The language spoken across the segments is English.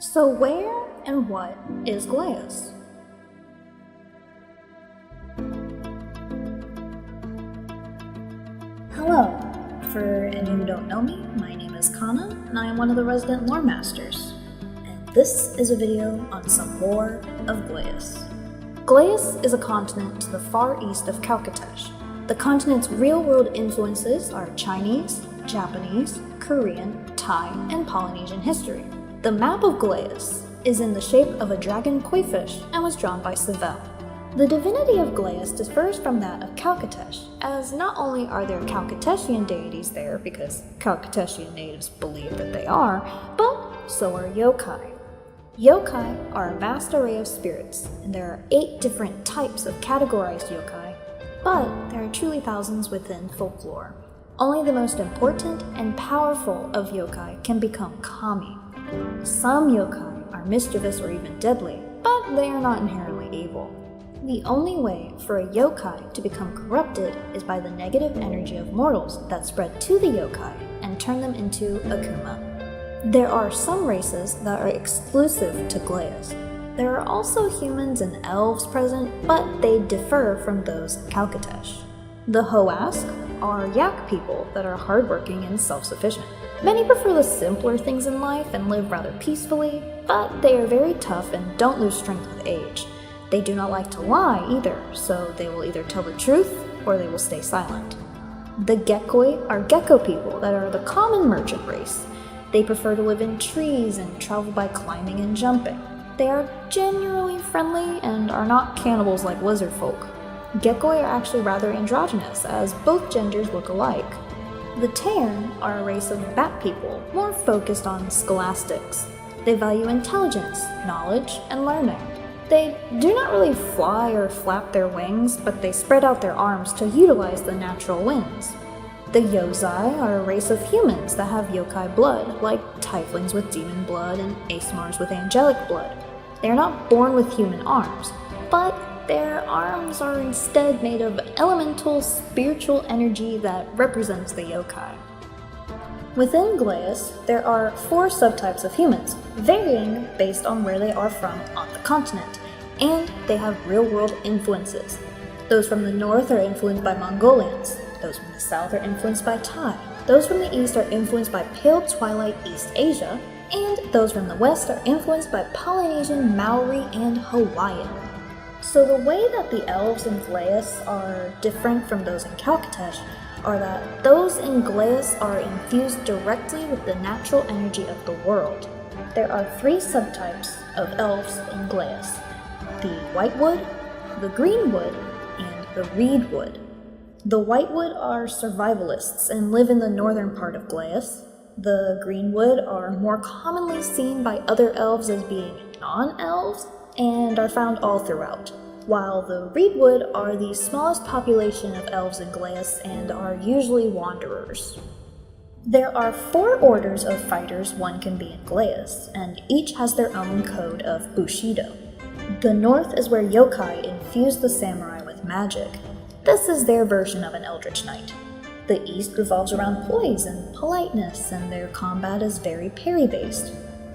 So where and what is Glies? Hello, for any who don't know me, my name is Kana, and I am one of the resident lore masters. And this is a video on some lore of Glies. Glies is a continent to the far east of Calcatesh. The continent's real-world influences are Chinese, Japanese, Korean, Thai, and Polynesian history. The map of Glies is in the shape of a dragon koi-fish and was drawn by Verum. The divinity of Glies differs from that of Calcatesh, as not only are there Calcateshian deities there because Calcateshian natives believe that they are, but so are yokai. Yokai are a vast array of spirits, and there are 8 different types of categorized yokai, but there are truly thousands within folklore. Only the most important and powerful of yokai can become kami. Some yokai are mischievous or even deadly, but they are not inherently evil. The only way for a yokai to become corrupted is by the negative energy of mortals that spread to the yokai and turn them into akuma. There are some races that are exclusive to Glies. There are also humans and elves present, but they differ from those of Calcatesh. The Hoask are yak people that are hardworking and self-sufficient. Many prefer the simpler things in life and live rather peacefully, but they are very tough and don't lose strength with age. They do not like to lie either, so they will either tell the truth or they will stay silent. The Gekoi are gecko people that are the common merchant race. They prefer to live in trees and travel by climbing and jumping. They are generally friendly and are not cannibals like lizard folk. Gekoi are actually rather androgynous, as both genders look alike. The Tairn are a race of bat people, more focused on scholastics. They value intelligence, knowledge, and learning. They do not really fly or flap their wings, but they spread out their arms to utilize the natural winds. The Yozai are a race of humans that have yokai blood, like tieflings with demon blood and Asmars with angelic blood. They are not born with human arms, but their arms are instead made of elemental spiritual energy that represents the yokai. Within Glies, there are 4 subtypes of humans, varying based on where they are from on the continent, and they have real-world influences. Those from the north are influenced by Mongolians, those from the south are influenced by Thai, those from the east are influenced by Pale Twilight East Asia, and those from the west are influenced by Polynesian, Maori, and Hawaiian. So the way that the elves in Glies are different from those in Calcatesh are that those in Glies are infused directly with the natural energy of the world. There are 3 subtypes of elves in Glies: the Whitewood, the Greenwood, and the Reedwood. The Whitewood are survivalists and live in the northern part of Glies. The Greenwood are more commonly seen by other elves as being non-elves and are found all throughout, while the Reedwood are the smallest population of elves in Glies and are usually wanderers. There are 4 orders of fighters one can be in Glies, and each has their own code of Bushido. The north is where yokai infuse the samurai with magic. This is their version of an eldritch knight. The east revolves around poise and politeness, and their combat is very parry-based.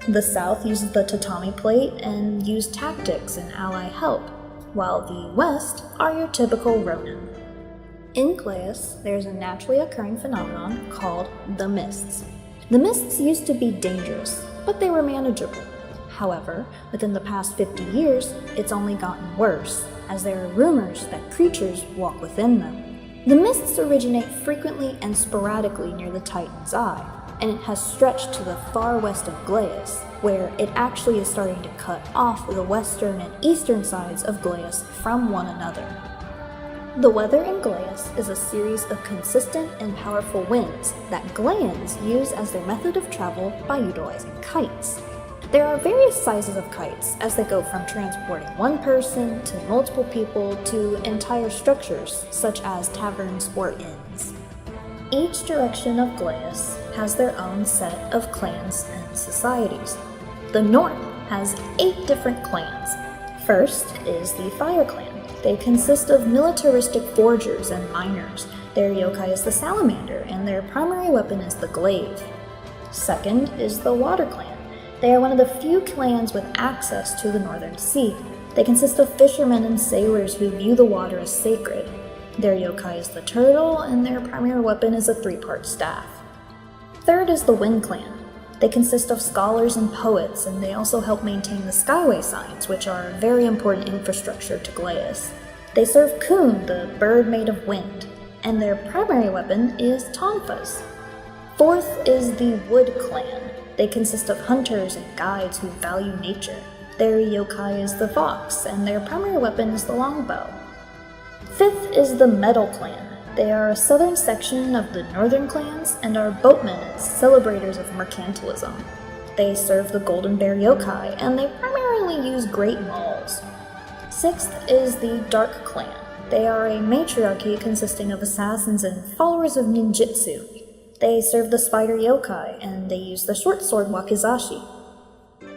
The south uses the tatami plate and use tactics and ally help, while the west are your typical ronin. In Glies, there's a naturally occurring phenomenon called the mists. The mists used to be dangerous, but they were manageable. However, within the past 50 years, it's only gotten worse, as there are rumors that creatures walk within them. The mists originate frequently and sporadically near the Titan's Eye, and it has stretched to the far west of Glies, where it actually is starting to cut off the western and eastern sides of Glies from one another. The weather in Glies is a series of consistent and powerful winds that Gliens use as their method of travel by utilizing kites. There are various sizes of kites, as they go from transporting one person to multiple people to entire structures, such as taverns or inns. Each direction of Glies has their own set of clans and societies. The north has 8 different clans. First is the Fire Clan. They consist of militaristic forgers and miners. Their yokai is the salamander, and their primary weapon is the glaive. Second is the Water Clan. They are one of the few clans with access to the Northern Sea. They consist of fishermen and sailors who view the water as sacred. Their yokai is the turtle, and their primary weapon is a 3-part staff. Third is the Wind Clan. They consist of scholars and poets, and they also help maintain the Skyway signs, which are very important infrastructure to Glies. They serve Kun, the bird made of wind, and their primary weapon is tonfas. Fourth is the Wood Clan. They consist of hunters and guides who value nature. Their yokai is the fox, and their primary weapon is the longbow. Fifth is the Metal Clan. They are a southern section of the northern clans and are boatmen and celebrators of mercantilism. They serve the Golden Bear yokai, and they primarily use great mauls. Sixth is the Dark Clan. They are a matriarchy consisting of assassins and followers of ninjutsu. They serve the Spider yokai, and they use the short sword wakizashi.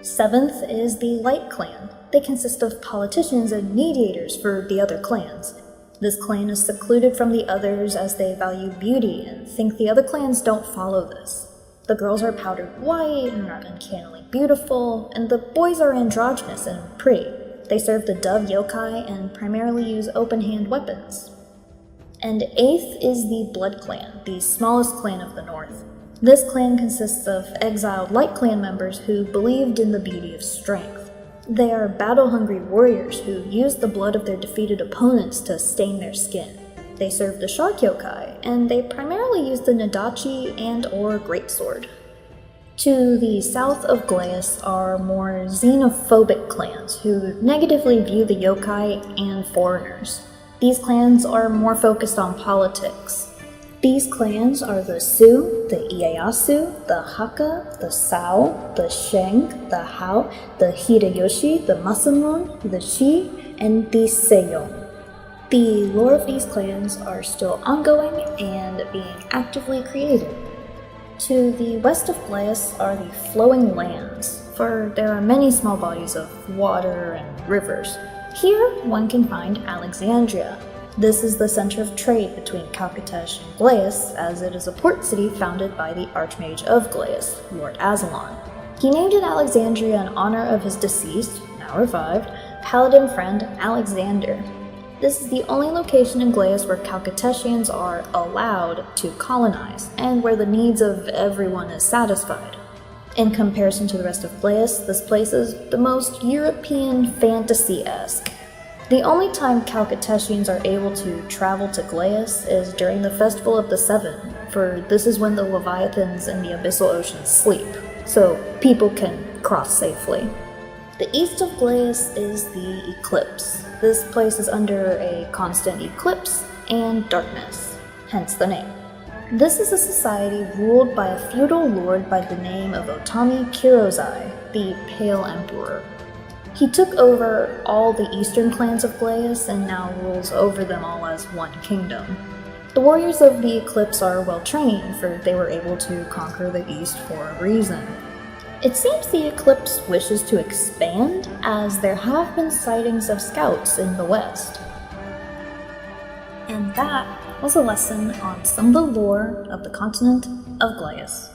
Seventh is the Light Clan. They consist of politicians and mediators for the other clans. This clan is secluded from the others as they value beauty and think the other clans don't follow this. The girls are powdered white and are uncannily beautiful, and the boys are androgynous and pretty. They serve the Dove yokai and primarily use open-hand weapons. And eighth is the Blood Clan, the smallest clan of the north. This clan consists of exiled Light Clan members who believed in the beauty of strength. They are battle-hungry warriors who use the blood of their defeated opponents to stain their skin. They serve the Shark yokai, and they primarily use the Nadachi and/or Greatsword. To the south of Glies are more xenophobic clans who negatively view the yokai and foreigners. These clans are more focused on politics. These clans are the Su, the Ieyasu, the Hakka, the Sao, the Sheng, the Hao, the Hideyoshi, the Masamon, the Shi, and the Seiyon. The lore of these clans are still ongoing and being actively created. To the west of Glies are the Flowing Lands, for there are many small bodies of water and rivers. Here one can find Alexandria. This is the center of trade between Calcatesh and Glies, as it is a port city founded by the Archmage of Glies, Lord Azalon. He named it Alexandria in honor of his deceased, now revived, paladin friend Alexander. This is the only location in Glies where Calcateshians are allowed to colonize, and where the needs of everyone is satisfied. In comparison to the rest of Glies, this place is the most European fantasy-esque. The only time Calcateshians are able to travel to Glies is during the Festival of the Seven, for this is when the Leviathans in the Abyssal Ocean sleep, so people can cross safely. The east of Glies is the Eclipse. This place is under a constant eclipse and darkness, hence the name. This is a society ruled by a feudal lord by the name of Otami Kirozai, the Pale Emperor. He took over all the eastern clans of Glies and now rules over them all as one kingdom. The warriors of the Eclipse are well trained, for they were able to conquer the east for a reason. It seems the Eclipse wishes to expand, as there have been sightings of scouts in the west. And that was a lesson on some of the lore of the continent of Glies.